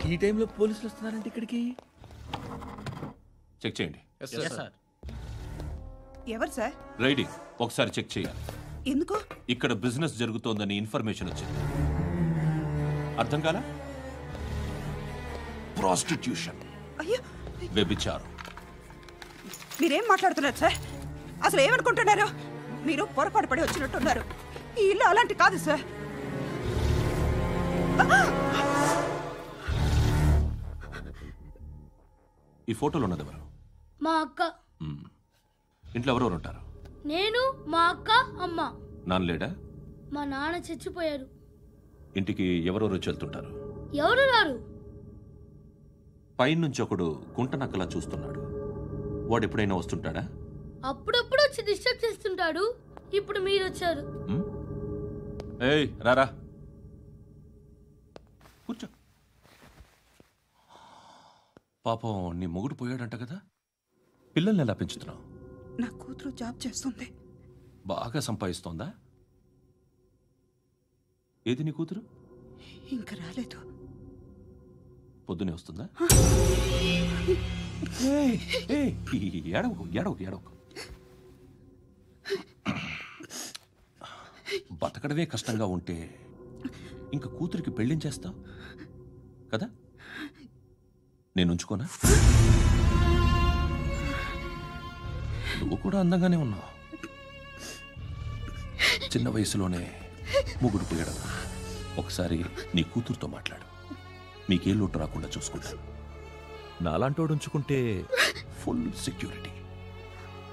ఈ టైంలో పోలీసులు వస్తున్నారంటే ఇక్కడికి. చెక్ చేయండి. ఎవరు సార్? రైడింగ్ ఒకసారి చెక్ చేయాలి. ఎందుకు? ఇక్కడ బిజినెస్ జరుగుతోందని ఇన్ఫర్మేషన్ వచ్చింది. అర్థం కాలా? ప్రాస్టిట్యూషన్, అయ్యో, వ్యభిచారం. మీరేం మాట్లాడుతున్నారు సార్? అసలు ఏమనుకుంటున్నారు? మీరు పొరపాటు పడి వచ్చినట్టున్నారు. ఈ ఇల్లు అలాంటి కాదు సార్. ఈ ఫోటోలో ఉన్నది ఎవరు? మా అక్క. ఇంట్లో ఎవరెవరు ఉంటారు? నేను, మా అక్క, అమ్మ. నాన్న లేడా? మా నాన్న చచ్చిపోయారు. ఇంటికి ఎవరెవరు వచ్చి వెళ్తుంటారు? ఎవరు రారు. పైనుంచి ఒకడు గుంట నక్కలా చూస్తున్నాడు. వాడు ఎప్పుడైనా వస్తుంటాడా? అప్పుడప్పుడు వచ్చి డిస్టర్బ్ చేస్తుంటాడు. ఇప్పుడు మీరు వచ్చారు. ఏయ్ రారా, కూర్చో. పాపం నీ మొగుడు పోయాడంట కదా, పిల్లల్ని ఎలా పెంచుతున్నావు? నా కూతురు జాబ్ చేస్తుంది. బాగా సంపాదిస్తోందా? ఏది నీ కూతురు? ఇంకా రాలేదు. పొద్దునే వస్తుందా? ఏడవకు ఏడవకు ఏడవకు. బతకడమే కష్టంగా ఉంటే ఇంకా కూతురికి పెళ్ళించేస్తావు కదా? నేను ఉంచుకోనా? నువ్వు కూడా అందంగానే ఉన్నావు. చిన్న వయసులోనే ముగ్గురు పోయడం. ఒకసారి నీ కూతురుతో మాట్లాడు. మీకే లోటు రాకుండా చూసుకుంటాను. నాలాంటోడు ఉంచుకుంటే ఫుల్ సెక్యూరిటీ.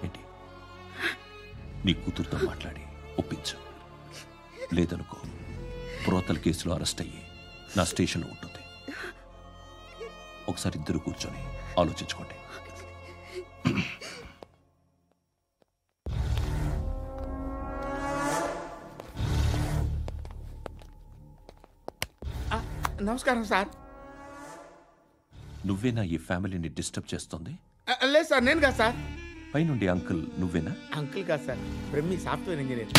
ఏంటి, నీ కూతురుతో మాట్లాడి ఒప్పించు. లేదనుకో, ప్రోతల కేసులో అరెస్ట్ అయ్యి నా స్టేషన్లో ఉంటుంది. ఒకసారి ఇద్దరు కూర్చొని ఆలోచించుకోండి. నమస్కారం సార్. నువ్వేనా ఈ ఫ్యామిలీని డిస్టర్బ్ చేస్తుంది? లేదు సార్, నేను కాదు సార్. పైనుండి అంకుల్ నువ్వేనా? అంకుల్ కాదు సార్, బ్రహ్మి సాఫ్ట్వేర్ ఇంజనీర్.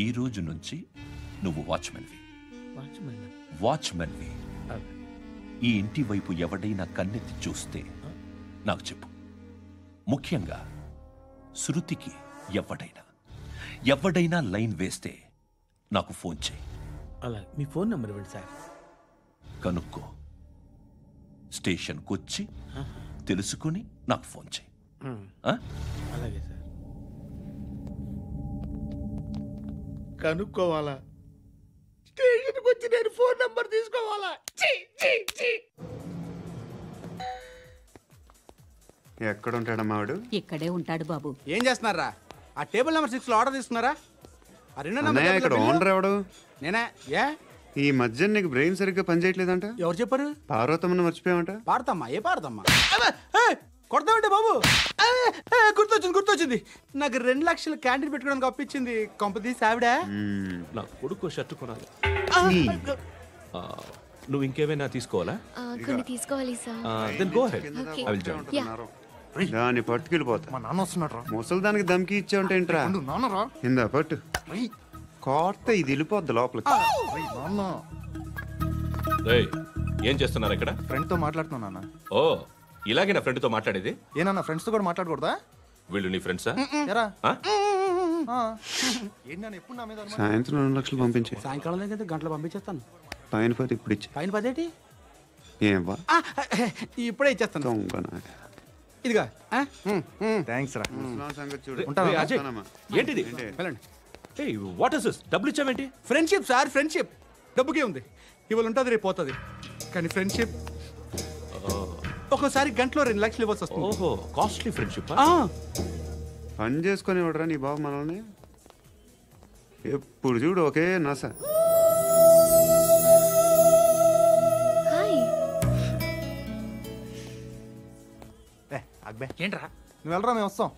ఈ రోజు నుంచి నువ్వు వాచ్మెన్వి. వాచ్మెన్వి. ఈ ఇంటి వైపు ఎవడైనా కన్నెత్తి చూస్తే నాకు చెప్పు. ముఖ్యంగా శృతికి ఎవడైనా లైన్ వేస్తే నాకు ఫోన్ చేయి. అలా మీ ఫోన్ నెంబర్ ఇవ్వండి సార్. కనుక్కో, స్టేషన్కి వచ్చి తెలుసుకుని నాకు ఫోన్ చేయి. అలాగే సార్. కనుక్కోవాలా? స్టేషన్కి వచ్చి నేను ఫోన్ నెంబర్ తీసుకోవాలా? ఎక్కడ ఉంటాడమ్మా వాడు? ఇక్కడే ఉంటాడు బాబు. ఏం చేస్తున్నారా? ఆ టేబుల్ నెంబర్ 6 లో ఆర్డర్ తీసుకున్నారా? ఇక్కడ ఓనర్ ఎవడు? నేనే. ఏ ఈ మధ్య నీకు బ్రెయిన్ సరిగ్గా పనిచేయట్లేదంట. ఎవరు చెప్పారు? పార్వతమ్మను మర్చిపోయామంట. పాడతామ్మా? ఏ పాడతామ్మా? కొడతామంటే బాబు. గుర్తొచ్చింది. నాకు 2 లక్షలు క్యాంటీన్ పెట్టుకోవడానికి అప్పించింది కొంపదీసి ఆవిడ. నా కొడుకు షర్టు కొనాలి. నువ్వు ఇంకేమైనా తీసుకోవాలా? కొన్ని తీసుకోవాలి సార్. దాన్ని పట్టుకెళ్ళిపోతా. మా నాన్న వస్తున్నాడు. ముసలి దానికి దమ్కి ఇచ్చావుంటే ఏంట్రా? ఇందా పట్టు. కోర్త ఇది వెళ్ళిపోద్ది లోపలికి. ఏం చేస్తున్నారు ఇక్కడ? ఫ్రెండ్ తో మాట్లాడుతున్నా. ఓ, ఇలాగే నా ఫ్రెండ్ తో మాట్లాడేది? ఏనా ఫ్రెండ్స్ తో కూడా మాట్లాడకూడదా? వీళ్ళు నీ ఫ్రెండ్సా? సాయంత్రం 2 లక్షలు పంపించే. సాయంకాలం దగ్గర గంటలు పంపించేస్తాను. పైన 10 ఇప్పుడు ఇచ్చే. పైన 10 ఏంటి? ఏం వా ఇప్పుడే ఇచ్చేస్తాను. ఇదిగా థ్యాంక్స్ రా. ఏంటిది? What is this? డబ్బులు ఇచ్చావేంటి? Friendship sir, friendship. డబ్బుకే ఉంది, ఇవాళ ఉంటుంది రేపు పోతుంది. కానీ ఫ్రెండ్షిప్ ఒక్కోసారి గంటలో 2 లక్షలు ఇవ్వాల్సి వస్తుంది. ఓహో, కాస్ట్లీ ఫ్రెండ్షిప్. పని చేసుకొని ఇవ్వడరా నీ బాబు మనల్ని? ఎప్పుడు చూడు ఒకే నస. ఏంట్రా నువ్వు వెళ్ళరా, మేము వస్తాం.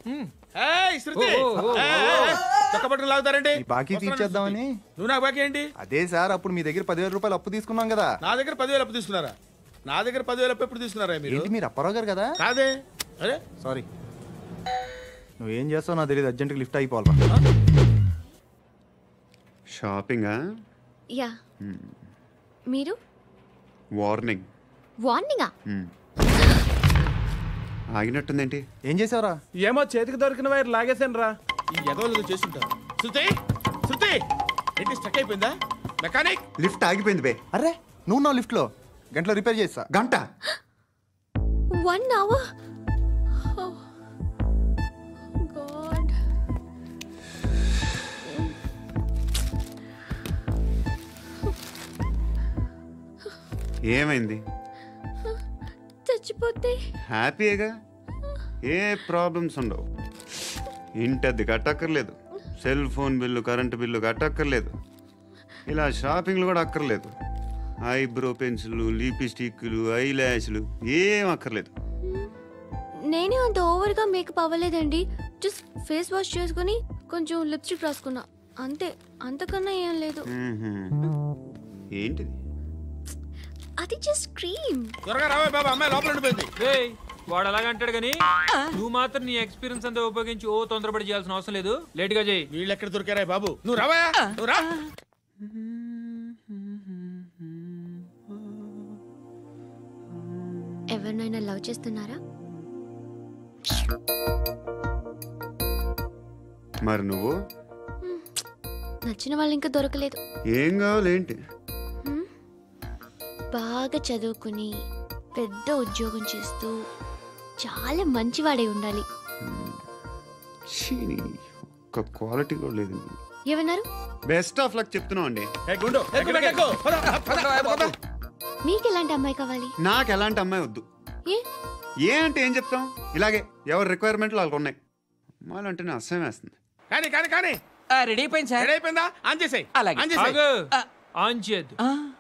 లాగుతారండి. బాకీ తీర్చేద్దామని. నువ్వు నాకు బాకీ ఏంటి? అదే సార్, అప్పుడు మీ దగ్గర 10,000 రూపాయలు అప్పు తీసుకున్నాం కదా. నా దగ్గర 10,000 అప్పు తీసుకున్నారా? నా దగ్గర 10,000 అప్పు ఎప్పుడు తీసుకున్నారా మీరు? మీరు అప్పారావు గారు కదా? కాదే. అరే సారీ. నువ్వేం చేస్తావు నాకు తెలియదు, అర్జెంట్గా లిఫ్ట్ అయిపోవాలి. షాపింగా? యా మీరు వార్నింగ్. వార్నింగా? ఆగినట్టుందేంటి? ఏం చేసావురా? ఏమో చేతికి దొరికిన వైర్ లాగేసాను రా. ఈ ఎదవలు చేస్తుంటారు. శృతి శృతి ఏంటి స్టక్ అయిపోయిందా? మెకానిక్ లిఫ్ట్ ఆగిపోయింది బే. అరే నువ్వు నా లిఫ్ట్లో గంటలో రిపేర్ చేస్తా. గంట? 1 hour? Oh God. ఏమైంది? చచ్చిపోతే హ్యాపీగా, ఏ ప్రాబ్లమ్స్ ఉండవు. ఇంటి అద్దె కట్టక్కర్లేదు, cell phone bill current bill కట్టక్కర్లేదు, ఇలా షాపింగ్లు కూడా అక్కర్లేదు. ఐబ్రో పెన్సిల్లు, లిప్స్టిక్లు, ఐ ల్యాష్లు ఏం అక్కర్లేదు. నేనే అంత ఓవర్గా మేకప్ అవ్వలేదండి. జస్ట్ ఫేస్ వాష్ చేసుకుని కొంచెం లిప్స్టిక్ రాసుకున్నా అంతే, అంతకన్నా ఏం లేదు. ఏంటిది? అది జస్ట్ క్రీమ్. త్వరగా రావే బాబా, అమ్మాయి లోపల ఉండిపోయింది. వాడు అలాగంటాడు కానీ నువ్వు మాత్రం నీ ఎక్స్పీరియన్స్ అంతా ఉపయోగించి తొందరపడి చేయాల్సిన అవసరం లేదు. లేట్ గా చేయి. వీళ్ళు ఎక్కడ దొరికారా బాబు? నువ్వు రావా, నువ్వు రా. ఎవరినైనా లవ్ చేస్తున్నారా? మరి నువ్వు? నచ్చిన వాళ్ళు ఇంకా దొరకలేదు. ఏం కావాలేంటి? బాగా చదువుకుని పెద్ద ఉద్యోగం చేస్తూ చాలా మంచివాడే ఉండాలి. ఒక్క క్వాలిటీ కూడా లేదు. ఏమన్నారు? బెస్ట్ ఆఫ్ లక్ చెప్తున్నావు అండి. మీకు ఎలాంటి అమ్మాయి కావాలి? నాకు ఎలాంటి అమ్మాయి వద్దు. ఏ అంటే ఏం చెప్తాం, ఇలాగే ఎవరి రిక్వైర్మెంట్లు వాళ్ళకు ఉన్నాయి. అమ్మాయిలు అంటేనే అసహ్యం వేస్తుంది. కానీ కానీ కానీ రెడీ అయిపోయింది సార్. రెడీ అయిపోయిందా? ఆన్ చేసేయ్. ఆన్ చేయద్దు.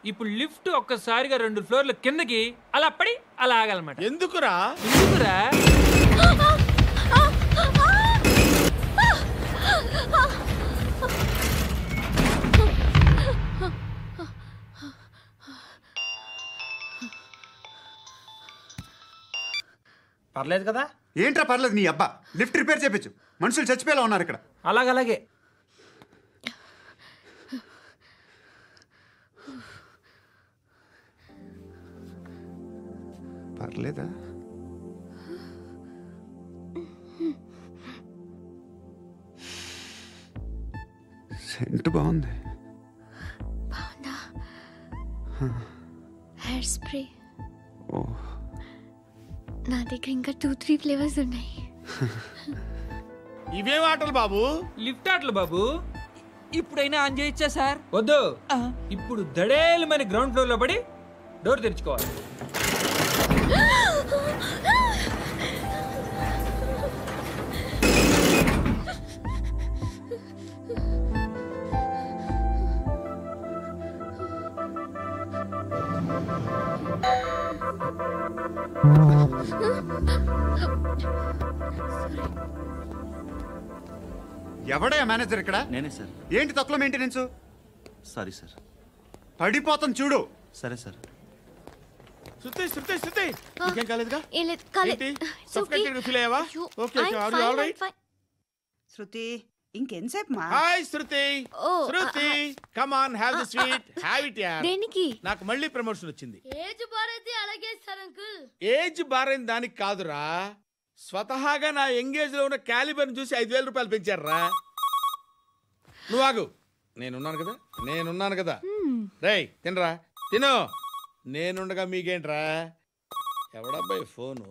ఇప్పుడు లిఫ్ట్ ఒక్కసారిగా 2 ఫ్లోర్ల కిందకి అలా పడి అలా ఆగాలన్నమాట. ఎందుకురా? ఎందుకురా? పర్లేదు కదా? ఏంట్రా పర్లేదు నీ అబ్బా. లిఫ్ట్ రిపేర్ చేయించు, మనుషులు చచ్చిపోయేలా ఉన్నారు ఇక్కడ. అలాగే పర్లేదా? సెంట్ బాగుంది. బాగుందా? Hair spray. ఓ, నా దగ్గర ఇంకా 2-3 ఫ్లేవర్స్ ఉన్నాయి. ఇవేం ఆటలు బాబు? లిఫ్ట్ ఆటలు బాబు. ఇప్పుడైనా ఆన్ చేయొచ్చా సార్? వద్దు. ఇప్పుడు దడేలు మన గ్రౌండ్ ఫ్లోర్ లో పడి డోర్ తెరుచుకోవాలి. ఎవడే మేనేజర్ ఇక్కడ? నేనే సార్. ఏంటి తక్కువ మెయింటెనెన్స్? Sorry sir. పడిపోతాం చూడు. సరే సార్. శృతి శృతి శృతి నీకేం కాలేదుగా? ఏం లేదు, కాలేదు. ఏంటి? సఫోకేటెడ్ ఫీల్ అయ్యావా? Okay okay, are you all right? Shruti ఇంకెంతసేపు మా? Hi Shruti. Oh, Shruti come on, have the sweet, have it యార్. దేనికి? నాకు మళ్ళీ ప్రమోషన్ వచ్చింది. ఏజ్ బారైతే అలాగే సార్ అంకుల్. ఏజ్ బారైన దానికి కాదురా, స్వతహాగా నా ఎంగేజ్ లో ఉన్న క్యాలిబర్ చూసి 5,000 రూపాయలు పెంచారా. నువ్వు ఆగు, నేనున్నాను కదా. రేయ్ తినరా, తిను. నేనుండగా మీకేంట్రా? ఎవడబ్బాయి ఫోను?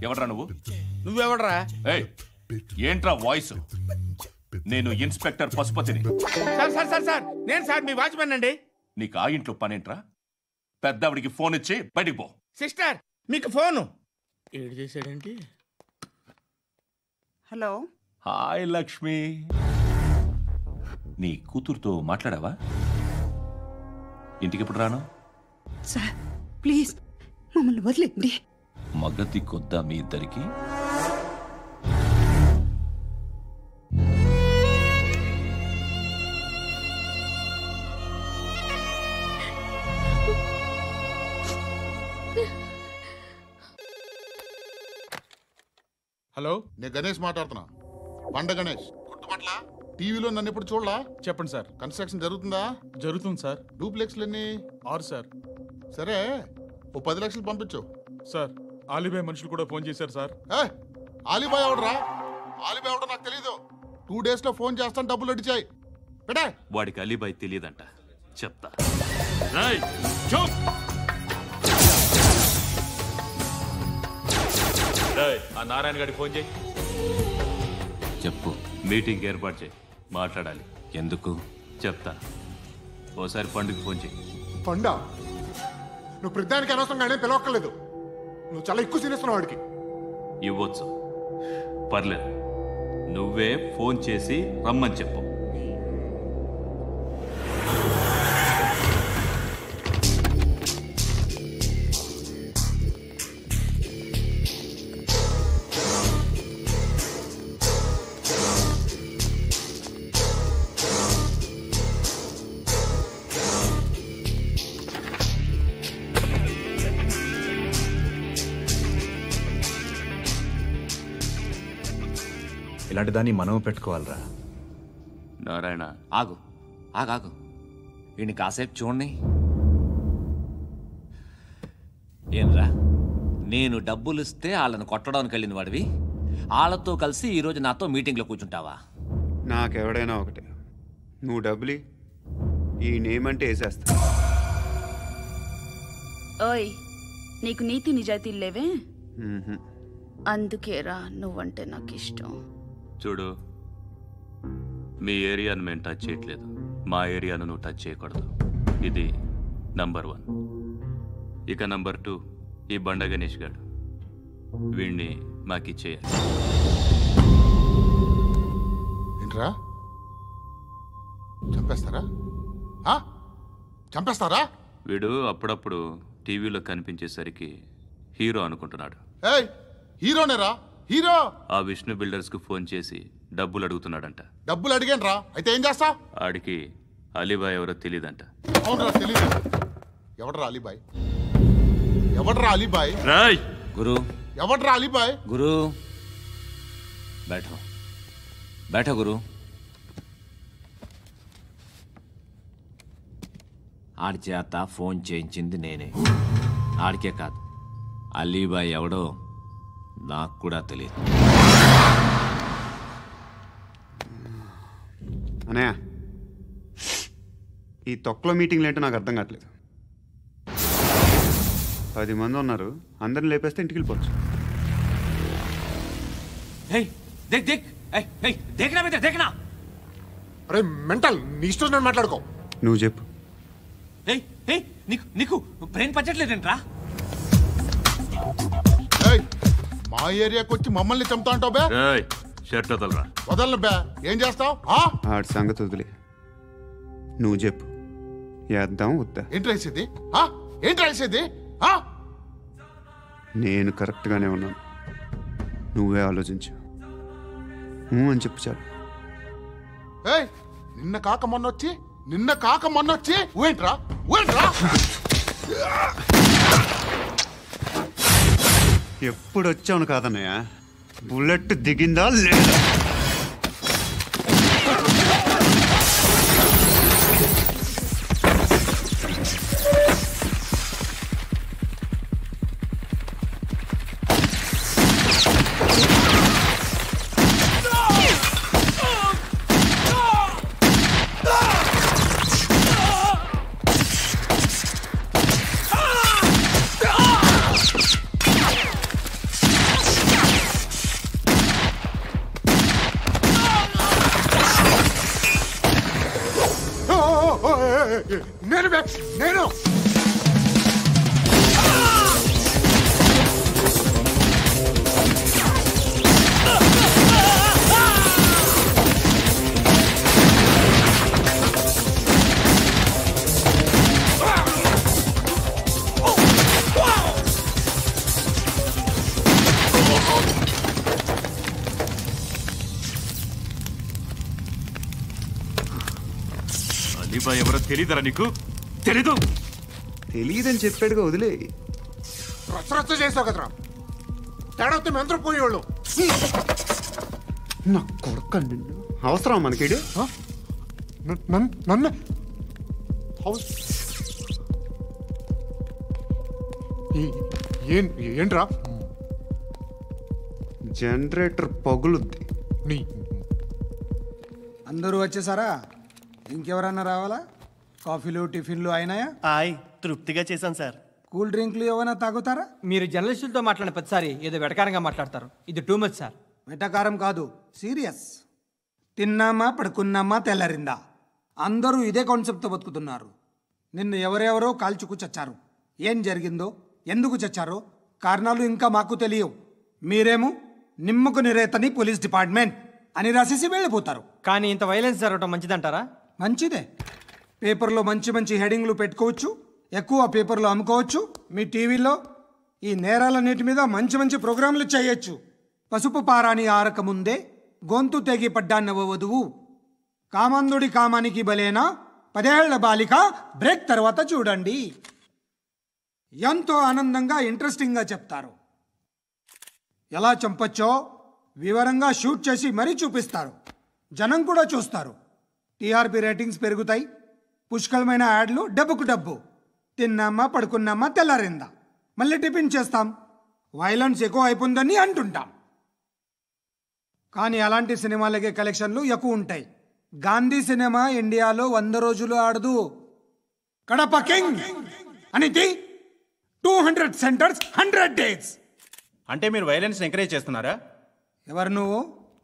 ఎవడ్రా నువ్వు? నువ్వెవడరా? ఏయ్, ఏంట్రా వాయిస్? నేను ఇన్స్పెక్టర్ పశుపతిని. సార్ నేను సార్ మీ వాచ్మెన్ అండి. నీకు ఆ ఇంట్లో పనేంట్రా? పెద్దవిడికి ఫోన్ ఇచ్చి బయటికి పో. సిస్టర్ మీకు ఫోను. ఏడు చేశాడేంటి? హలో. హాయ్ లక్ష్మి. నీ కూతురుతో మాట్లాడావా? ఇంటికి ఎప్పుడు రాను? సార్ ప్లీజ్ మమ్మల్ని వదిలేండి. మగతి కొద్దా మీ ఇద్దరికి? హలో, నేను గణేష్ మాట్లాడుతున్నా. బండ గణేష్ గుర్తుపట్ల. టీవీలో నన్ను ఎప్పుడు చూడలా? చెప్పండి సార్. కన్స్ట్రక్షన్ జరుగుతుందా? జరుగుతుంది సార్. డూప్లెక్స్లు ఎన్ని? 6 సార్. సరే, ఓ 10 లక్షలు పంపించు. సార్, ఆలిబాయ్ మనుషులు కూడా ఫోన్ చేశారు సార్. ఆలిబాయ్ ఎవడరా? ఆలిబాయ్ ఎవడో నాకు తెలీదు. 2 days లో ఫోన్ చేస్తాను, డబ్బులు అడిచాయి పెడే. వాడికి అలీబాయ్ తెలియదంట, చెప్తా. ఆ నారాయణ గారికి ఫోన్ చేయి. చెప్పు. మీటింగ్ ఏర్పాటు చేయి, మాట్లాడాలి. ఎందుకు? చెప్తా. ఓసారి పండుగ ఫోన్ చేయి. పండా, నువ్వు ప్రతిదానికి అనవసరంగానే పిలవక్కర్లేదు. నువ్వు చాలా ఎక్కువ సీనిస్తున్నావు వాడికి. ఇవ్వచ్చు, పర్లేదు. నువ్వే ఫోన్ చేసి రమ్మని చెప్పు. ఇలాంటి దాన్ని మనం పెట్టుకోవాలరా. నారాయణ, ఆగు ఆగాగు. వీడిని కాసేపు చూడండి. ఏంరా, నేను డబ్బులు ఇస్తే వాళ్ళని కొట్టడానికి వెళ్ళిన వాడివి, వాళ్ళతో కలిసి ఈరోజు నాతో మీటింగ్లో కూర్చుంటావా? నాకెవడైనా ఒకటే. నువ్వు డబ్బులి, ఈ నేమ్ అంటే వేసేస్తా. ఓయ్, నీకు నీతి నిజాయితీలు లేవే? అందుకేరా నువ్వంటే నాకు ఇష్టం. చూడు, మీ ఏరియాను మేము టచ్ చేయట్లేదు, మా ఏరియాను నువ్వు టచ్ చేయకూడదు. ఇది నంబర్ 1. ఇక నంబర్ 2, ఈ బండ గణేష్ గారు. వీణ్ణి మాకిచ్చేయాలి. ఏంట్రా, చంపేస్తారా? చంపేస్తారా? వీడు అప్పుడప్పుడు టీవీలో కనిపించేసరికి హీరో అనుకుంటున్నాడు. ఏయ్, హీరోనేరా, హీరో. ఆ విష్ణు బిల్డర్స్ కు ఫోన్ చేసి డబ్బులు అడుగుతున్నాడంట. డబ్బులు అడిగాను రా, అయితే ఏం చేస్తా? ఆడికి అలీబాయ్ ఎవరో తెలియదంట. అవునరా, తెలీదు. ఎవడరా అలీబాయ్? ఎవడరా అలీబాయ్? రాయ్ గురు. ఎవడరా అలీబాయ్? గురు, बैठो बैठो गुरु. ఆడి చేత ఫోన్ చేయించింది నేనే. ఆడికే కాదు, అలీబాయ్ ఎవడో నాకు కూడా తెలియదు. అనయ్య, ఈ తొక్కలో మీటింగ్లు ఏంటో నాకు అర్థం కావట్లేదు. 10 మంది ఉన్నారు, అందరిని లేపేస్తే ఇంటికి వెళ్ళిపోవచ్చు. అరే మెంటల్, నీ ఇష్టం నేను మాట్లాడుకో. నువ్వు చెప్పు. నీకు బ్రెయిన్ పచ్చట్లేదంట్రా? మా ఏరియాకి వచ్చి మమ్మల్ని చంపుతా అంటావు బే? షర్ట్ వదలరా. వదలను బే. ఏం చేస్తావు? ఆడి సంగతి వదిలే, నువ్వు చెప్పు. వేద్దాం వద్దా? ఏంటి రాసేది? ఏంటి రాసేది? నేను కరెక్ట్గానే ఉన్నాను, నువ్వే ఆలోచించు. అని చెప్పు చాలు. ఏయ్, నిన్న కాక మొన్నొచ్చి ఊయంట్రా. ఎప్పుడు వచ్చావును కాదన్నయ్య, బుల్లెట్ దిగిందా లేదా? నేను అలీబాయ్ ఎవరో తెలీదరా నీకు? తెలీదని చెప్పాడుగా, వదిలే. రచ్చ చేసావు కదరా. తేడా వస్తే మెంతరం పోయేవాళ్ళు. నా కొడుకు అవసరం మనకిడు. నన్ను ఏంట్రా? జనరేటర్ పగులుద్ది. నీ అందరూ వచ్చేసారా? ఇంకెవరన్నా రావాలా? కాఫీలు టిఫిన్లు అయినాయా? తృప్తిగా చేశాను సార్. కూల్ డ్రింక్లు ఏమైనా తాగుతారా? మీరు జర్నలిస్టులతో మాట్లాడిన ప్రతిసారి ఏదో వెటకారంగా మాట్లాడతారు. ఇది టూ మచ్ సార్. వెటకారం కాదు, సీరియస్. తిన్నామా పడుకున్నామా తెల్లరిందా, అందరూ ఇదే కాన్సెప్ట్తో బతుకుతున్నారు. నిన్ను ఎవరెవరో కాల్చుకు చచ్చారు. ఏం జరిగిందో, ఎందుకు చచ్చారో కారణాలు ఇంకా మాకు తెలియవు. మీరేమో నిమ్మకు నిరేతని పోలీస్ డిపార్ట్మెంట్ అని రాసేసి వెళ్ళిపోతారు. కానీ ఇంత వైలెన్స్ జరగడం మంచిదంటారా? మంచిదే. పేపర్లో మంచి మంచి హెడింగ్లు పెట్టుకోవచ్చు, ఎక్కువ పేపర్లు అమ్ముకోవచ్చు. మీ టీవీలో ఈ నేరాలన్నిటి మీద మంచి మంచి ప్రోగ్రాంలు చేయొచ్చు. పసుపు పారాని ఆరక ముందే గొంతు తెగి పడ్డాన్నవ వధువు, కామందుడి కామానికి బలేనా 10 ఏళ్ల బాలిక బ్రేక్ తర్వాత చూడండి. ఎంతో ఆనందంగా ఇంట్రెస్టింగ్గా చెప్తారు. ఎలా చంపచ్చో వివరంగా షూట్ చేసి మరీ చూపిస్తారు. జనం కూడా చూస్తారు. టీఆర్పీ రేటింగ్స్ పెరుగుతాయి. పుష్కలమైన యాడ్లు, డబ్బుకు డబ్బు. తిన్నామా పడుకున్నామా తెల్లారిందా, మళ్ళీ టిఫిన్ చేస్తాం. వైలెన్స్ ఎక్కువ అయిపోయిందని అంటుంటాం. కానీ అలాంటి సినిమాలకే కలెక్షన్లు ఎక్కువ ఉంటాయి. గాంధీ సినిమా ఇండియాలో 100 రోజులు ఆడదు. కడప కింగ్ అనితి 200 సెంటర్స్ 100 డేస్. అంటే మీరు వైలెన్స్ ఎంకరేజ్ చేస్తున్నారా? ఎవరు నువ్వు?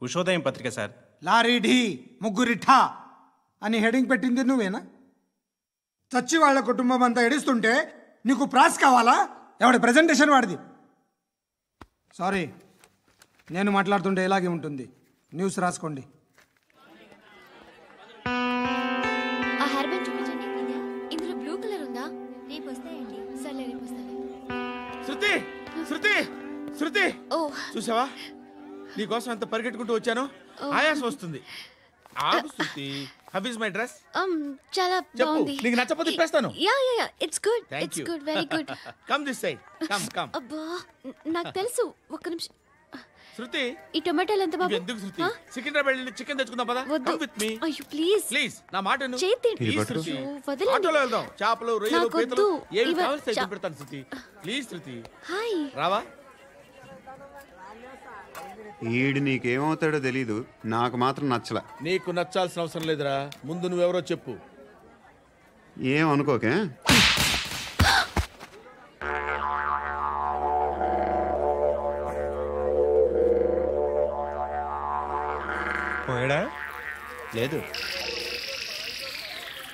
ఉషోదయం పత్రిక సార్. లారీ ఢీ ముగ్గురిఠా అని హెడింగ్ పెట్టింది నువ్వేనా? చచ్చి వాళ్ళ కుటుంబం అంతా ఎడుస్తుంటే నీకు ప్రాస్ కావాలా? ఎవడి ప్రజెంటేషన్ వాడిది. సారీ, నేను మాట్లాడుతుంటే ఇలాగే ఉంటుంది. న్యూస్ రాసుకోండి. ఆ హెయిర్ బ్యాండ్ చూపించండి. ఇందులో బ్లూ కలర్ ఉందా? రేపు వస్తాయండి. సర్లే, రేపు వస్తాను. శృతి శృతి శృతి, ఓ చూసావా నీకోసం ఎంత పరిగెట్టుకుంటూ వచ్చాను. ఆయాసం వస్తుంది. ఆగు Shruti. How is my dress? చాలా చెప్పు. బాగుంది. నీకు నచ్చకపోతే తిప్పేస్తాను. Yeah yeah yeah, it's good. Thank it's you. Good, very good. Come this side. Come come. అబ్బా, నాకు తెలుసు. ఒక్క నిమిషం. శృతి, ఈ టొమాటోలు ఎంత బాబు? ఎందుకు శృతి? సికింద్రాబాద్ వెళ్ళి చికెన్ తెచ్చుకుందాం పదా. వద్దు. Come with me. అయ్యో ప్లీజ్ ప్లీజ్ నా మాట విను. చేతి ప్లీజ్ శృతి. వదలండి. ఆటోలో వెళ్దాం. చేపలు, రొయ్యలు, నాకు పీతలు వద్దు. ఏమి ఇవ- కావాల్సి తెచ్చి పెడతాను శృతి. Please Shruti. హాయ్. రావా? ఈడు నీకేమవుతాడో తెలీదు, నాకు మాత్రం నచ్చలా. నీకు నచ్చాల్సిన అవసరం లేదురా. ముందు నువ్వెవరో చెప్పు. ఏం అనుకోకే. పోయాడా? లేదు,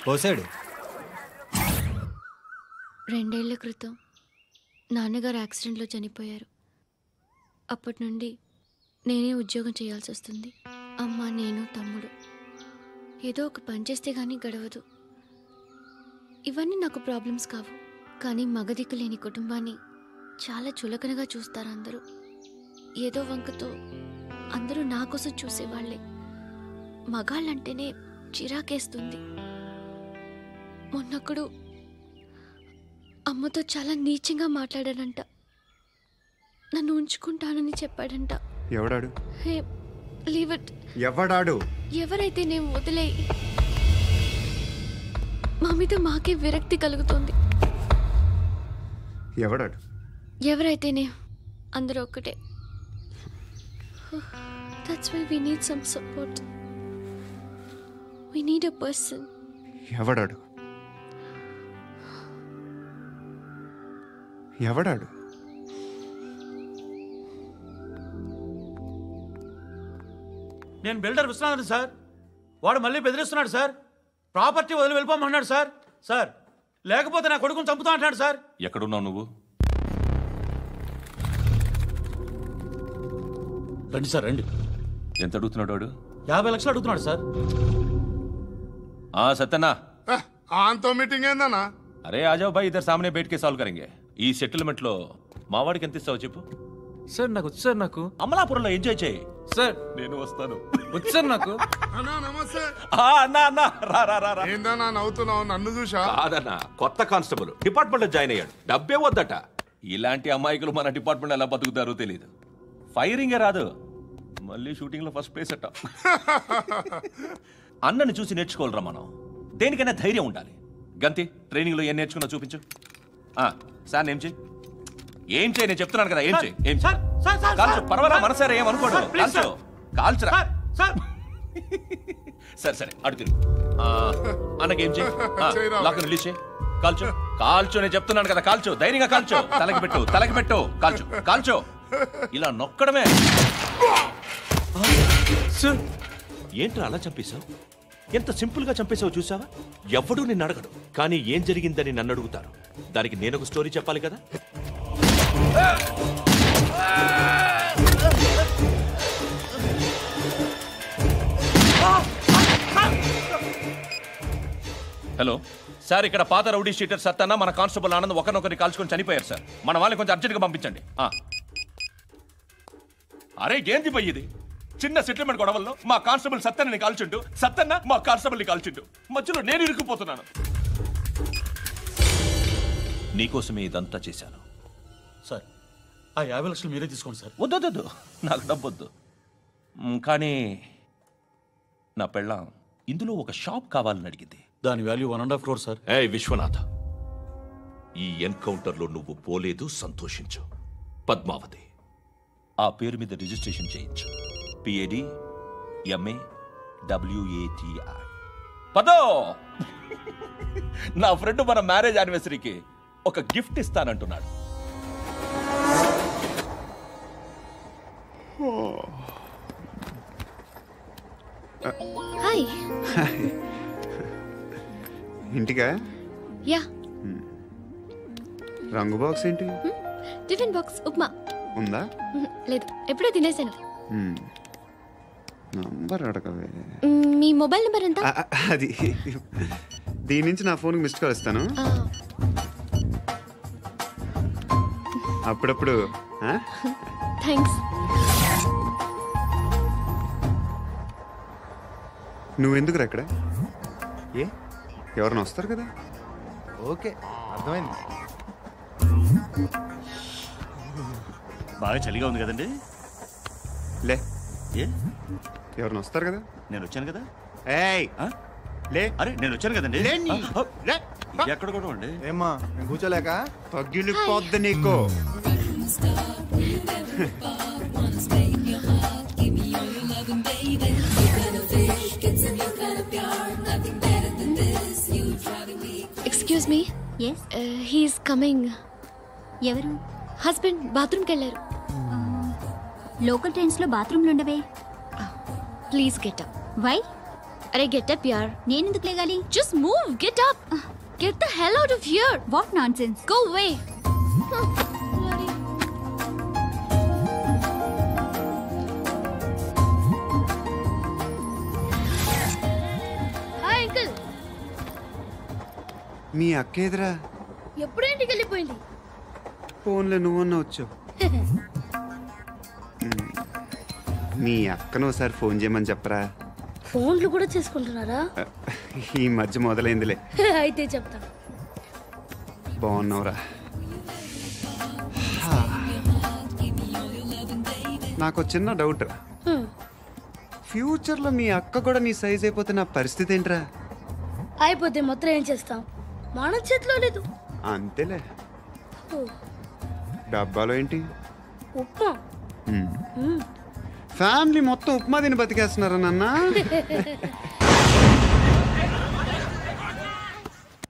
పోసాడు. 2 ఏళ్ల క్రితం నాన్నగారు యాక్సిడెంట్లో చనిపోయారు. అప్పటి నుండి నేనే ఉద్యోగం చేయాల్సి వస్తుంది. అమ్మ, నేను, తమ్ముడు ఏదో ఒక పని చేస్తే కానీ గడవదు. ఇవన్నీ నాకు ప్రాబ్లమ్స్ కావు. కానీ మగదిక్కు లేని కుటుంబాన్ని చాలా చులకనగా చూస్తారు అందరూ. ఏదో వంకతో అందరూ నా కోసం చూసేవాళ్లే. మగాళ్ళంటేనే చిరాకేస్తుంది. మొన్నప్పుడు అమ్మతో చాలా నీచంగా మాట్లాడాడంట. నన్ను ఉంచుకుంటానని చెప్పాడంట. ఎవడాడు? హే, లీవ్ ఇట్. ఎవడాడు? ఎవరైతే నేను వదిలే. మా మీద మాకే విరక్తి కలుగుతుంది. ఎవడాడు? ఎవరైతేనే అందరూ ఒక్కటే. That's why we need some support. We need a person. ఎవడాడు? ఎవడాడు? నేను బిల్డర్ విశ్వనాథన్ సార్. వాడు మళ్ళీ బెదిరిస్తున్నాడు సార్. ప్రాపర్టీ వదిలి వెళ్ళిపోమన్నాడు సార్. సార్, లేకపోతే నా కొడుకుని చంపుతా అంటున్నాడు సార్. ఎక్కడున్నావు నువ్వు? రండి సార్, రండి. ఎంత అడుగుతున్నాడు వాడు? 50 లక్షలు అడుగుతున్నాడు సార్. సత్యనా, ఆంతో మీటింగ్ ఏందన్నా? అరే ఆజావ్ భాయ్, ఇద్దరు సామనే బయట కే సాల్వ్ కరెంగే. ఈ సెటిల్మెంట్ లో మా వాడికి ఎంత ఇస్తావు చెప్పు. సార్ నాకు వచ్చు సార్. నాకు అమలాపురంలో ఎంజాయ్ చేయి సార్. నేను వస్తాను. వచ్చు సార్ నాకు. అన్నా నమస్తే. అన్నా అన్నా, రా రా రా. ఏందన్నా నవ్వుతున్నావు? నన్ను చూసా? కాదన్నా, కొత్త కానిస్టేబుల్ డిపార్ట్మెంట్ లో జాయిన్ అయ్యాడు. డబ్బే వద్దట. ఇలాంటి అమాయకులు మన డిపార్ట్మెంట్ ఎలా బతుకుతారో తెలియదు. ఫైరింగే రాదు, మళ్ళీ షూటింగ్లో ఫస్ట్ ప్లేస్ అట్ట. అన్నని చూసి నేర్చుకోవాలరా మనం. దేనికైనా ధైర్యం ఉండాలి. గంతి, ట్రైనింగ్లో ఏం నేర్చుకున్నా చూపించు. సార్ ఏం చేయి, ఏం చేయి, నేను చెప్తున్నాను కదా, ఏం చేయి, ఏం చేయి. కాల్చు, పర్వాలా, మనసారా ఏమనుకోడు, కాల్చు, కాల్చురా. సరే సరే, అడు తిరుగు. అన్నకేం చేయి, లాక్ రిలీజ్ చేయి, కాల్చు, కాల్చు, నేను చెప్తున్నాను కదా, కాల్చు, ధైర్యంగా కాల్చు, తలకి పెట్టు, తలకి పెట్టు, కాల్చు, కాల్చు, ఇలా నొక్కడమే. ఏంట్రా అలా చంపేశావు? ఎంత సింపుల్ గా చంపేశావు చూసావా? ఎవడూ నిన్ను అడగడు, కానీ ఏం జరిగిందని నన్ను అడుగుతారు. దానికి నేను ఒక స్టోరీ చెప్పాలి కదా. హలో సార్, ఇక్కడ పాత రౌడీ షీటర్ సత్తన్న మన కానిస్టేబుల్ ఆనంద్ ఒకరినొకరిని కాల్చుకొని చనిపోయారు సార్. మన వాళ్ళని కొంచెం అర్జెంట్గా పంపించండి. అరే ఏంది పోయి ఇది? చిన్న సెటిల్మెంట్ గొడవల్లో మా కానిస్టేబుల్ సత్తన్నని కాల్చుంటూ, సత్తన్న మా కానిస్టేబుల్ని కాల్చుంటూ, మధ్యలో నేను ఇరుక్కుపోతున్నాను. నీకోసమే ఇదంతా చేశాను సార్. ఆ 50 లక్షలు మీరే తీసుకోండి సార్. వద్దొద్దు, నాకు డబ్బొద్దు. కానీ నా పెళ్ళాం ఇందులో ఒక షాప్ కావాలని అడిగింది. దాని వాల్యూ 1.5 crore సార్. విశ్వనాథ, ఈ ఎన్కౌంటర్లో నువ్వు పోలేదు, సంతోషించు. పద్మావతి ఆ పేరు మీద రిజిస్ట్రేషన్ చేయించు. PAD MA WATI. పదో, నా ఫ్రెండ్ మన మ్యారేజ్ యానివర్సరీకి ఒక గిఫ్ట్ ఇస్తానంటున్నాడు. హాయ్. ఇంటికా? యా. రంగు బాక్స్ ఏంటి? టిఫిన్ బాక్స్ ఉప్మా ఉందా? లేదు, ఎప్పుడో తినేసాను. నంబర్ అడగవే. మీ మొబైల్ నెంబర్ ఎంత? అది దీని నుంచి నా ఫోన్కి మిస్డ్ కాల్ ఇస్తాను. అప్పుడప్పుడు. థ్యాంక్స్. నువ్వెందుకు అక్కడ? ఎవరైనా వస్తారు కదా. ఓకే, అర్థమైంది. బాగా చలిగా ఉంది కదండి. లే, ఏ ఎవరైనా వస్తారు కదా. నేను వచ్చాను కదా. ఏయ్ లే. అరే నేను వచ్చాను కదండి. ఎక్కడ కూడా అండి. ఏమ్మా, నేను కూర్చోలేక పగిలిపోద్ది నీకు. Excuse me. He's coming. ఎవరు? హస్బెండ్ బాత్రూమ్కి వెళ్ళారు. లోకల్ ట్రైన్స్లో బాత్రూమ్లు ఉండవే. Please get up. వై? అరే గెట్ అప్ యార్. నేనెందుకు లేగాలి? Just move, get up. Get the hell out of here. What nonsense. Go away. Hi uncle. మీ అక్క ఎదురా? ఎప్పుడు ఇంటికి వెళ్ళిపోయింది. ఫోన్లో నువ్వన్నా వచ్చావు. మీ అక్కను ఒకసారి ఫోన్ చేయమని చెప్పరా. ఫోన్లు కూడా చేసుకుంటున్నారా? ఈ మధ్య మొదలైందిలే. అయితే చెప్తా. బాగున్నావురా. నాకు చిన్న డౌట్. ఫ్యూచర్లో మీ అక్క కూడా నీ సైజ్ అయిపోతే నా పరిస్థితి ఏంట్రా? అయిపోతే మొత్తం ఏం చేస్తాం, మన చేతిలో లేదు. అంతేలే. డబ్బాలో ఏంటి? ఉప్మా. ఫ్యామిలీ మొత్తం ఉప్మా తిని బతికేస్తున్నారా నాన్న?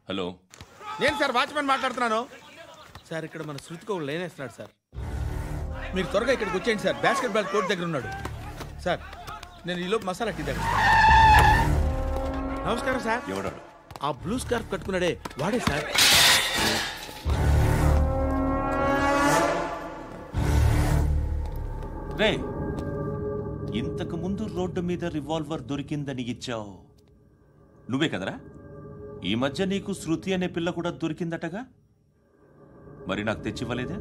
హలో, నేను సార్ వాచ్మెన్ మాట్లాడుతున్నాను. సార్ ఇక్కడ మన శృతికి ఒక లైన్ వేస్తున్నాడు సార్. మీరు త్వరగా ఇక్కడికి వచ్చేయండి సార్. బాస్కెట్ బాల్ కోర్ట్ దగ్గర ఉన్నాడు సార్. నేను ఈలోపు మసాలా టీ దగ్గర. నమస్కారం సార్. ఎవడాడు? ఆ బ్లూ స్కార్ఫ్ కట్టుకున్నాడే వాడే సార్. రే, ఇంతకు ముందు రోడ్డు మీద రివాల్వర్ దొరికిందని ఇచ్చావు నువ్వే కదరా? ఈ మధ్య నీకు శృతి అనే పిల్ల కూడా దొరికిందటగా, మరి నాకు తెచ్చివ్వలేదే?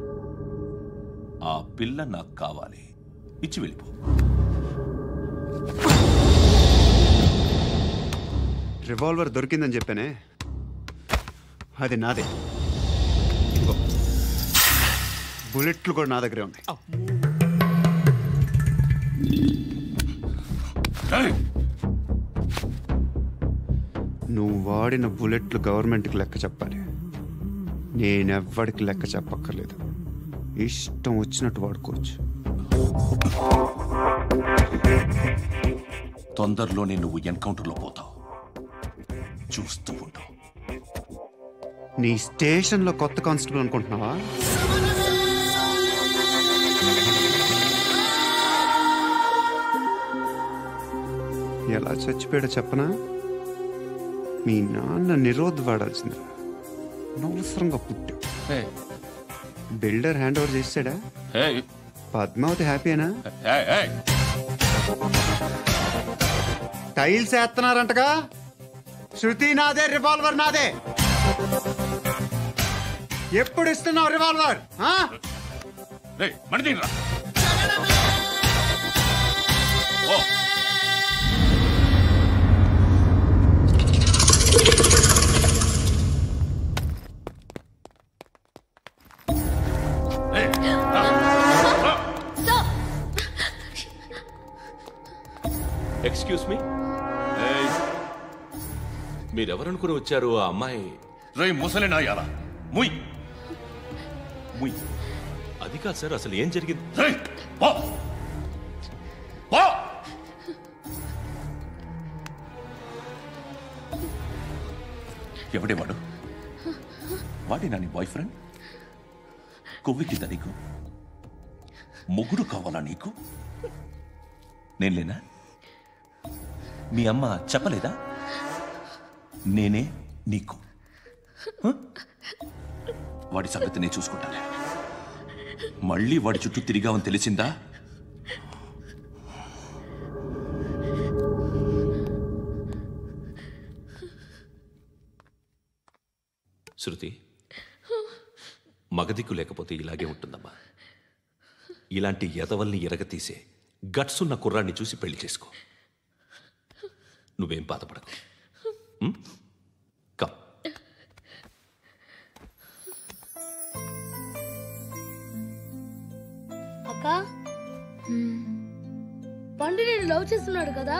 ఆ పిల్ల నాకు కావాలి, ఇచ్చి వెళ్ళిపో. రివాల్వర్ దొరికిందని చెప్పానే, అది నాదే. బుల్లెట్లు కూడా నా దగ్గరే ఉన్నాయి. నువ్వు వాడిన బుల్లెట్లు గవర్నమెంట్కి లెక్క చెప్పాలి. నేనెవ్వడికి లెక్క చెప్పక్కర్లేదు. ఇష్టం వచ్చినట్టు వాడుకోవచ్చు. తొందరలోనే నువ్వు ఎన్కౌంటర్లో పోతావు, చూస్తూ ఉంటావు. నీ స్టేషన్లో కొత్త కానిస్టేబుల్ అనుకుంటున్నావా? ఎలా చచ్చిపోయాడో చెప్పనా? మీ నాన్న నిరోధ్ వాడాల్సింది. అనవసరంగా పుట్టావు. బిల్డర్ హ్యాండ్ ఓవర్ చేసాడా? పద్మావతి హ్యాపీనా? టైల్స్ వేస్తున్నారంటగా. శృతి నాదే, రివాల్వర్ నాదే. ఎప్పుడు ఇస్తున్నావు రివాల్వర్? ఎక్స్క్యూజ్ మీ, మీరెవరనుకుని వచ్చారు? ఆ అమ్మాయి రే ముసలి నాయాల ముయ్ ముయ్. అది కాదు సార్, అసలు ఏం జరిగింది? ఎవడేవాడు? వాడేనా నీ బాయ్ ఫ్రెండ్? కొవ్వికి నీకు మొగుడు కావాలా నీకు? నేను లేనా? మీ అమ్మ చెప్పలేదా నేనే నీకు? వాడి సంగతి నేను చూసుకుంటాను. మళ్ళీ వాడి చుట్టూ తిరిగావని తెలిసిందా? శృతి, మగదిక్కు లేకపోతే ఇలాగే ఉంటుందమ్మా. ఇలాంటి ఎదవల్ని ఎరగతీసే గట్స్ ఉన్న కుర్రాన్ని చూసి పెళ్లి చేసుకో. నువ్వేం బాధపడకు. కమ్. అక్క, పండు నేను లవ్ చేస్తున్నాడు కదా?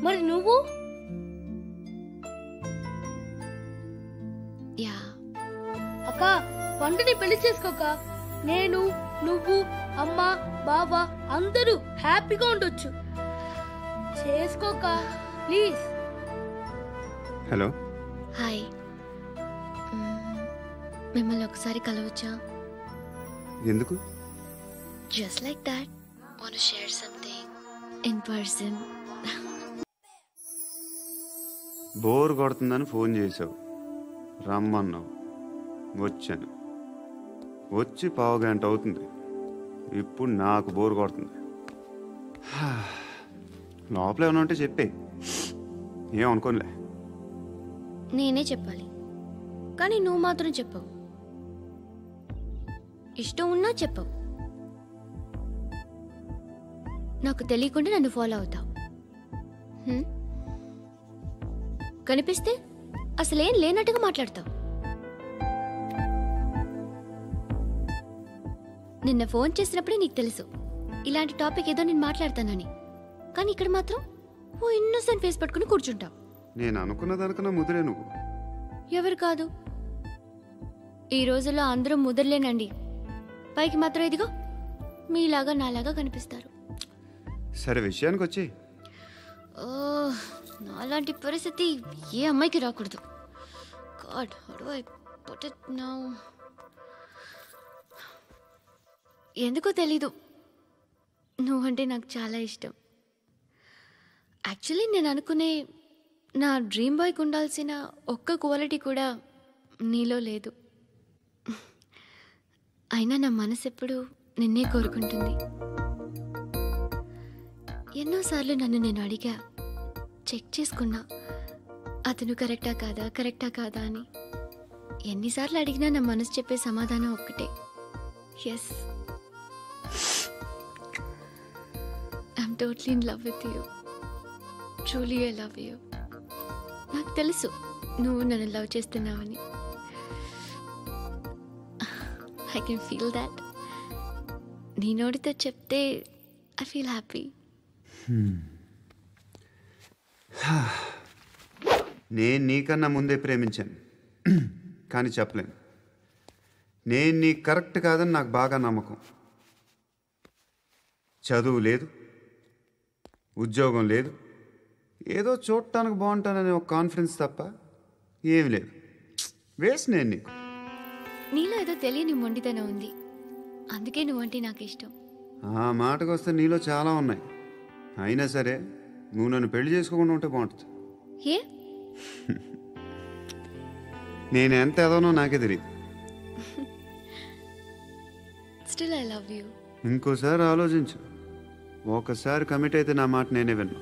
మరి నువ్వు? అక్క, పండుని పెళ్లి చేసుకోక నేను, నువ్వు, అమ్మ, బావ అందరూ హ్యాపీగా ఉండొచ్చు. చేసుకోక ప్లీజ్. హలో. హాయ్. మిమ్మల్ని ఒకసారి కలవచ్చా? ఎందుకు? Just like that. Want to share something in person. Bore కొడుతుందని ఫోన్ చేసావు, రమ్మన్నావు, వచ్చాను. వచ్చి పావు గంట అవుతుంది. ఇప్పుడు నాకు బోర్ కొడుతుంది. లోపల ఏమన్నా ఉంటే చెప్పే, ఏమనుకోనిలే. నేనే చెప్పాలి, కానీ నువ్వు మాత్రం చెప్పవు. ఇష్టం ఉన్నా చెప్పవు. నాకు తెలియకుండా నన్ను ఫాలో అవుతావు. కనిపిస్తే అసలేం లేనట్టుగా మాట్లాడతావు. నిన్న ఫోన్ చేసినప్పుడే నీకు తెలుసు ఇలాంటి టాపిక్ ఏదో నేను మాట్లాడతానని. కానీ ఇక్కడ మాత్రం ఓ ఇన్నోసెంట్ ఫేస్ పట్టుకుని కూర్చుంటావు. నేను అనుకున్న దానికన్నా ముదిరే నువ్వు. ఎవరు కాదు, ఈ రోజుల్లో అందరూ ముదరలేనండి. పైకి మాత్రం ఇదిగో మీలాగా నాలాగా కనిపిస్తారు. సరే విషయానికి వచ్చి. నాలాంటి పరిస్థితి ఏ అమ్మాయికి రాకూడదు. God, how do I put it now? ఎందుకో తెలీదు, నువ్వంటే నాకు చాలా ఇష్టం. యాక్చువల్లీ నేను అనుకునే నా డ్రీమ్ బాయ్కి ఉండాల్సిన ఒక్క క్వాలిటీ కూడా నీలో లేదు. అయినా నా మనసు ఎప్పుడు నిన్నే కోరుకుంటుంది. ఎన్నోసార్లు నన్ను నేను అడిగా, చెక్ చేసుకున్నా అతను కరెక్టా కాదా అని. ఎన్నిసార్లు అడిగినా నా మనసు చెప్పే సమాధానం ఒక్కటే, yes, I'm totally in love with you. Truly I love you. నాకు తెలుసు నువ్వు నన్ను లవ్ చేస్తున్నావని. I can feel that. నీ నోటితో చెప్తే ఐ ఫీల్ హ్యాపీ. నేను నీకన్నా ముందే ప్రేమించాను, కానీ చెప్పలేను. నేను నీకు కరెక్ట్ కాదని నాకు బాగా నమ్మకం. చదువు లేదు, ఉద్యోగం లేదు, ఏదో చూడటానికి బాగుంటాననే ఒక కాన్ఫిడెన్స్ తప్ప ఏమి లేదు. వేస్ట్ నేను నీకు. నీలో ఏదో తెలియని మొండితనం ఉంది, అందుకే నువ్వంటే నాకు ఇష్టం. ఆ మాటకు వస్తే నీలో చాలా ఉన్నాయి. అయినా సరే నువ్వు నన్ను పెళ్లి చేసుకోకుండా ఉంటే బాగుంటుంది. ఏ? నేను ఎంత ఎదవనో నాకే తెలియదు. Still I love you. ఇంకోసారి ఆలోచించు. ఒకసారి కమిట్ అయితే నా మాట నేనే విన్నా.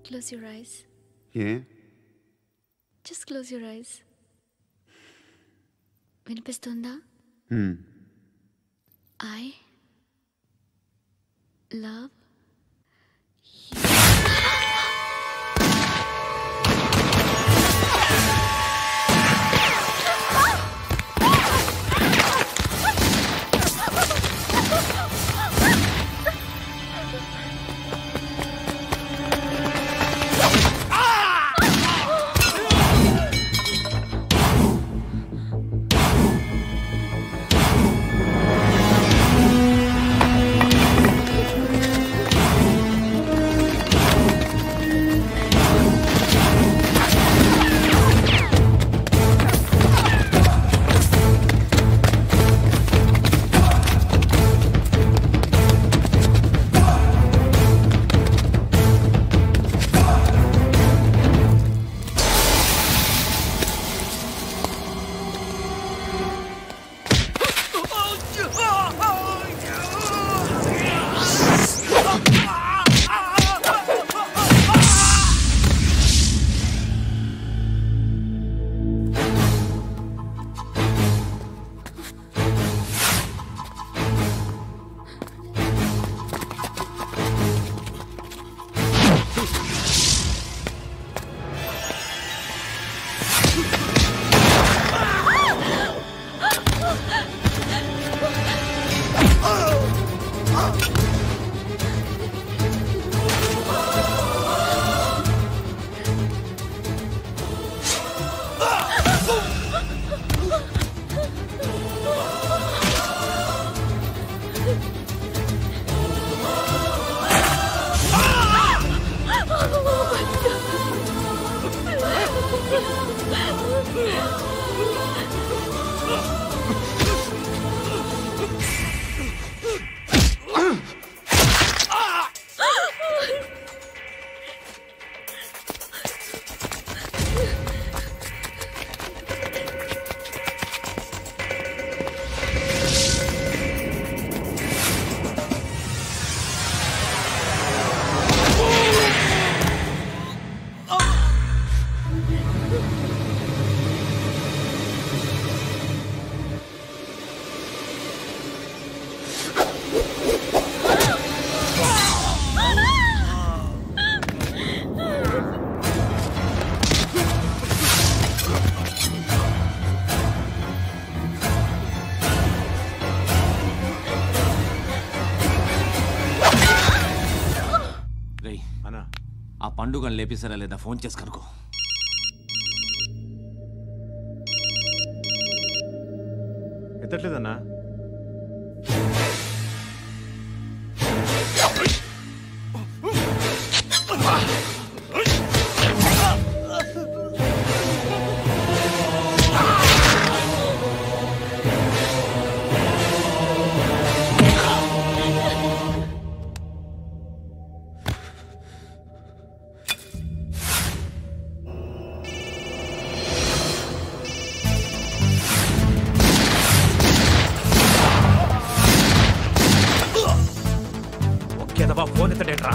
Close your eyes. A? Just close your eyes. వినిపిస్తుందా? I love ఆ పండుగను లేపేసారా లేదా ఫోన్ చేసి కనుకో. ఎత్తట్లేదన్నా. ఫోన్ ఎత్తడేట్రా?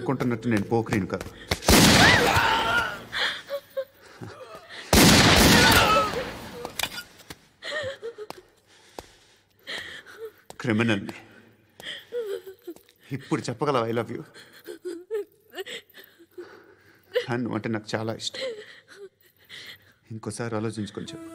అనుకుంటున్నట్టు నేను పోక్రీని కాదు. క్రిమినల్ని. ఇప్పుడు చెప్పగలవా ఐ లవ్ యూ? నువ్వు అంటే నాకు చాలా ఇష్టం. ఇంకోసారి ఆలోచించుకొని చెప్పు.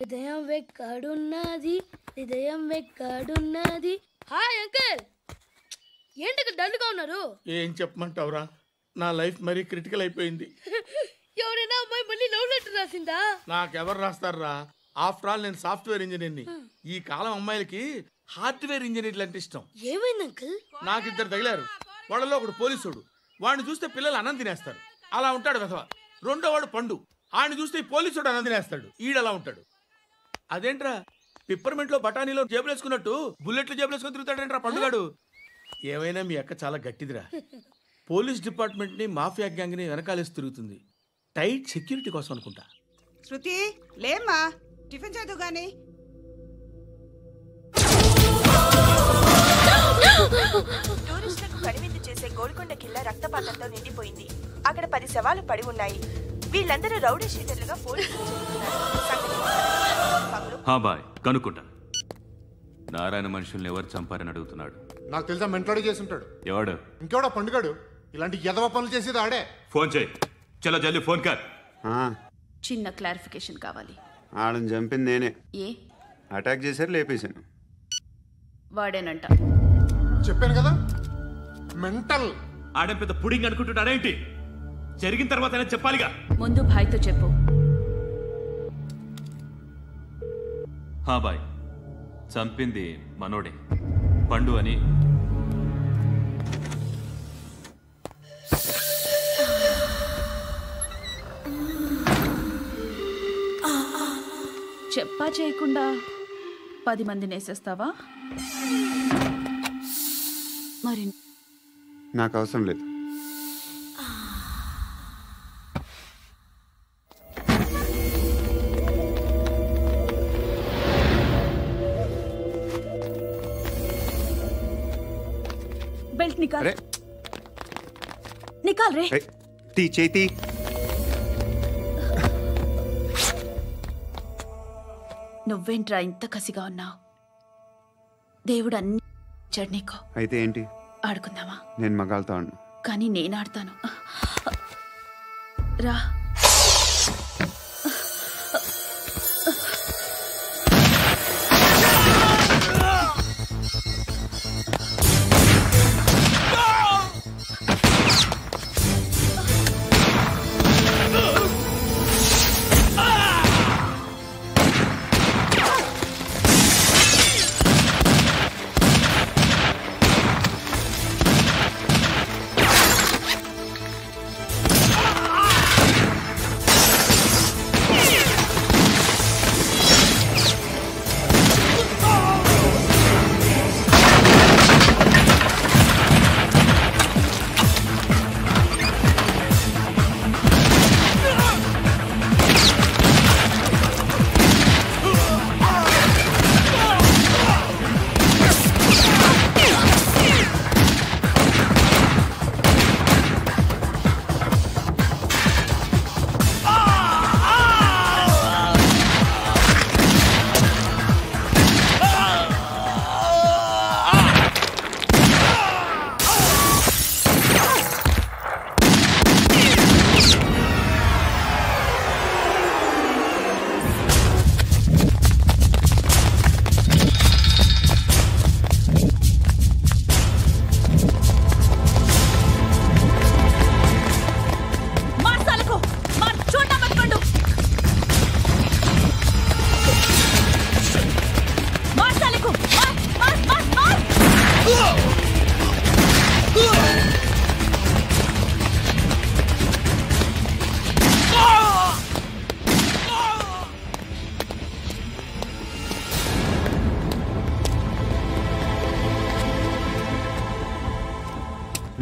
హృదయం వెక్కడున్నది, హృదయం వెక్కడున్నది. హాయ్ అంకుల్, ఏంటి డల్గా ఉన్నారు? ఏం చెప్పమంటావురా, నా లైఫ్ మరీ క్రిటికల్ అయిపోయింది. ఎవరైనా అమ్మాయి మళ్ళీ లవ్ లెటర్ రాసిందా? నాకెవరు రాస్తారా? ఆఫ్టర్ ఆల్ నేను సాఫ్ట్వేర్ ఇంజనీర్ని. ఈ కాలం అమ్మాయిలకి హార్డ్వేర్ ఇంజనీర్లు అంటే ఇష్టం. ఏమైంది అంకుల్? నాకు ఇద్దరు తగిలారు. వాళ్ళలో ఒకడు పోలీసుడు. వాడిని చూస్తే పిల్లలు అన్నం తినేస్తారు, అలా ఉంటాడు వెధవ. రెండో వాడు పండు. ఆయన చూస్తే ఈ పోలీసుడు అన్నం తినేస్తాడు, ఈడలా ఉంటాడు. అదేంట్రా పిప్పర్మెంట్ లో బఠానీలో జేబులు వేసుకున్నట్టు బుల్లెట్లు జేబులు వేసుకుని తిరుగుతాడేంట్రా పండుగాడు? ఏమైనా మీ అక్క చాలా గట్టిదిరా. పోలీస్ డిపార్ట్మెంట్ ని మాఫియా గ్యాంగ్ ని వెనకాలేసి తిరుగుతుంది. టైట్ సెక్యూరిటీ కోసం అనుకుంటా. శృతి లేమ్మా, టిఫిన్ చేద్దు గాని. టూరిస్టులకు కనువిందు చేసే గోల్కొండ కిల్లా రక్తపాతంతో నిండిపోయింది. అక్కడ 10 శవాలు పడి ఉన్నాయి. వీళ్ళందరూ రౌడీ షీటర్లుగా పోలీసులు బాయ్ కనుక్కుంటా. నారాయణ మనుషుల్ని ఎవరు చంపారని అడుగుతున్నాడు. నాకు తెలుసా మెంట్లాడి చేసి ఉంటాడు. ఎవడు? ఇంకెవడో పండుగాడు. ఇలాంటి ఎదవ పనులు చేసేది ఆడే. ఫోన్ చేయి. చలో జల్దీ ఫోన్ కర్. చిన్న క్లారిఫికేషన్ కావాలి. ఆడని చంపింది నేనే. ఏ అటాక్ చేశారు, లేపేశాను. వాడేనంట. చెప్పాను కదా మెంటల్. ఆడే పెద్ద పుడింగ్ అనుకుంటున్నాడేంటి? జరిగిన తర్వాత చెప్పాలిగా. ముందు భాయ్తో చెప్పు. బాయ్ చంపింది మనోడే, పండు అని. చెప్పా చేయకుండా 10 మందిని వేసేస్తావా? మరి నాకు అవసరం లేదు. बेल्ट निकाल। निकाल रे। ती चेती। నువ్వేంట్రా ఇంత కసిగా ఉన్నావు? దేవుడు అన్ని ఇచ్చాడు నీకు. అయితే ఏంటి? ఆడుకుందామా? నేను మగాళ్ళతో ఆడను. కానీ నేను ఆడతాను. రా.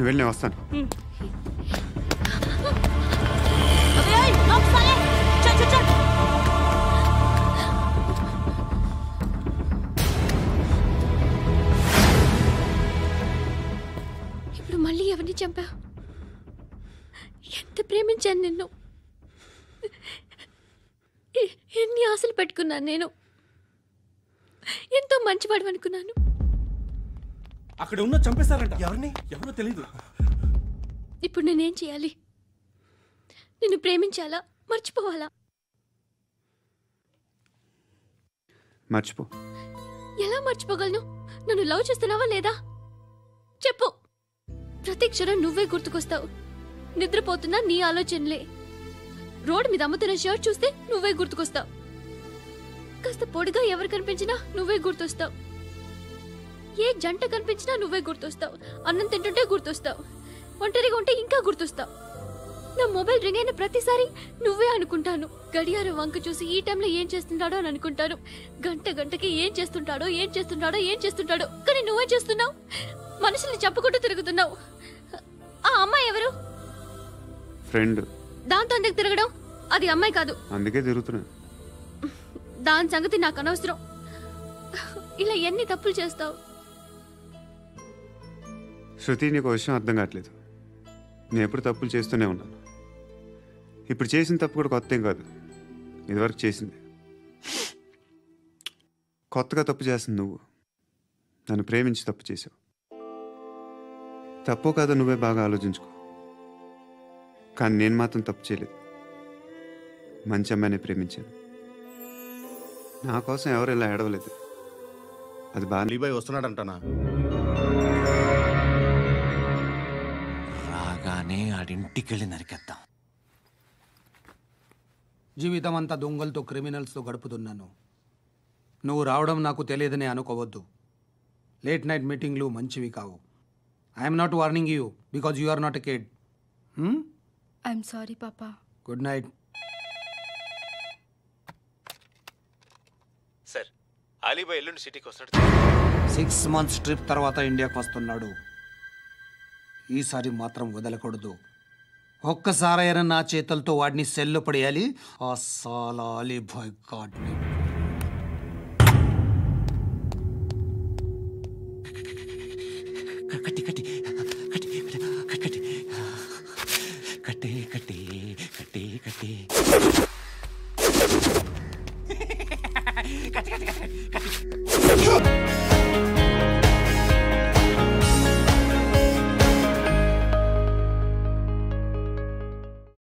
నువ్వు వెళ్ళి నేను వస్తాను. ఇప్పుడు మళ్ళీ ఎవరిని చంపా? ఎంత ప్రేమించాను నిన్ను, ఎన్ని ఆశలు పెట్టుకున్నాను నేను. ఎంతో మంచివాడు అనుకున్నాను. అక్కడ ఉన్న చంపేశారంట. ఎవరిని? ఎవరో తెలీదు. ఇప్పుడు నేనేం చేయాలి? నిన్ను ప్రేమించాలా, మర్చిపోవాలా? మర్చిపో. ఎలా మర్చిపోగలను? నన్ను లవ్ చేస్తున్నావా లేదా చెప్పు. ప్రతి క్షణం నువ్వే గుర్తుకొస్తావు. నిద్రపోతున్నా నీ ఆలోచనలే. రోడ్డు మీద అమ్ముతున్న షర్ట్ చూస్తే నువ్వే గుర్తుకొస్తావు. కాస్త పొడిగా ఎవరు కనిపించినా నువ్వే గుర్తొస్తావు. ఏ జంట కనిపించినా నువ్వే గుర్తొస్తావు. అన్నం తింటుంటే గుర్తొస్తావు. ఒంటరిగా ఉంటే ఇంకా గుర్తొస్తావు. నా మొబైల్ రింగ్ అయిన ప్రతిసారి నువ్వే అనుకుంటాను. గడియారం వంక చూసి ఈ టైంలో ఏం చేస్తుంటాడో అని అనుకుంటాను. గంట గంటకి ఏం చేస్తుంటాడో కానీ నువ్వే చేస్తున్నావు. మనుషుల్ని చెప్పుకుంటూ తిరుగుతున్నావు. ఆ అమ్మాయి ఎవరు? ఫ్రెండ్. దాంతో ఎందుకు తిరగడం? అది అమ్మాయి కాదు. అందుకే తిరుగుతున్నా. దాని సంగతి నాకు అనవసరం. ఇలా ఎన్ని తప్పులు చేస్తావు? శృతి, నీకు విషయం అర్థం కావట్లేదు. నేను ఎప్పుడు తప్పులు చేస్తూనే ఉన్నాను. ఇప్పుడు చేసిన తప్పు కూడా కొత్త ఏం కాదు, ఇదివరకు చేసింది. కొత్తగా తప్పు చేస్తుంది నువ్వు. నన్ను ప్రేమించి తప్పు చేసావు. తప్పో కాదో నువ్వే బాగా ఆలోచించుకో. కానీ నేను మాత్రం తప్పు చేయలేదు. మంచి అమ్మాయిని ప్రేమించాను. నా కోసం ఎవరు ఇలా ఏడవలేదు. అది బాగా అలీబాయ్ వస్తున్నాడంటనా? రాగానే ఆడింటికి వెళ్ళి నరికేద్దాం. జీవితం అంతా దొంగలతో, క్రిమినల్స్తో గడుపుతున్నాను. నువ్వు రావడం నాకు తెలియదని అనుకోవద్దు. లేట్ నైట్ మీటింగ్లు మంచివి కావు. I'm not warning you because you are not a kid. I'm sorry పాపా. Good night. సార్, అలీబాయ్ ఎల్లుండి సిటీకి వస్తాడు. 6 months ట్రిప్ తర్వాత ఇండియాకి వస్తున్నాడు. ఈసారి మాత్రం వదలకూడదు. ఒక్కసారైనా నా చేతులతో వాడిని సెల్లు పడేయాలి. ఆ సాలా అలీబాయ్ గాడ్ని.